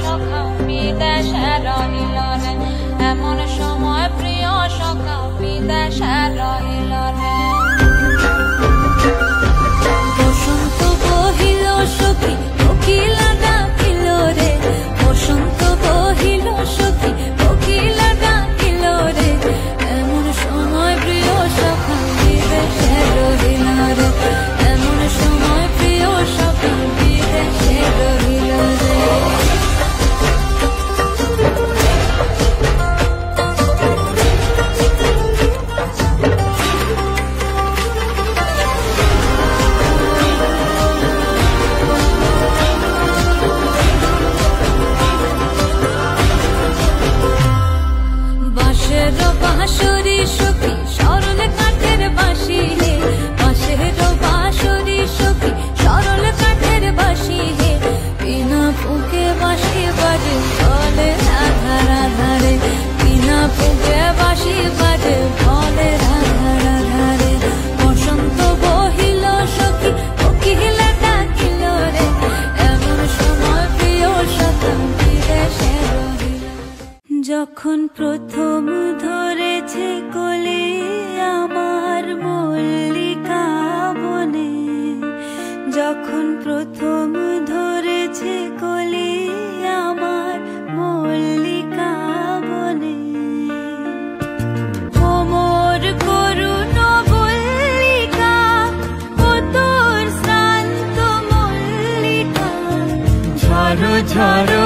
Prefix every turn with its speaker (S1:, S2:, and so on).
S1: সখা বিদেশে রহিল রে, এমন সময় প্রিয় সখা বিদেশে রহিল রে। বসন্ত বহিল সখী কোকিলা ডাকিল রে, বসন্ত বহিল সখী কোকিলা ডাকিল রে, এমন সময় প্রিয় সখা বিদেশে রহিল রে, এমন সময় প্রিয় সখা বিদেশে রহিল রে। বাঁশের বাঁশরি সখী সরল কাঠের বাঁশি হে, বাঁশের বাঁশরি সখী সরল কাঠের বাঁশি হে, বিনা ফুঁকে বাঁশি বাজে বলে রাধা রাধা রে, বিনা ফুঁকে বাঁশি বাজে বলে রাধা রাধা রে। বসন্ত বহিল সখী কোকিলা ডাকিল রে, এমন সময় প্রিয় সখা বিদেশে রহিল। যখন প্রথম ধরেছে কলি আমার মল্লিকা বনে, যখন প্রথম ধরেছে কলি আমার মল্লিকা বনে, কোমর করুণ মল্লিকা ও তোর শ্রান্ত মল্লিকা, ঝড় ঝড়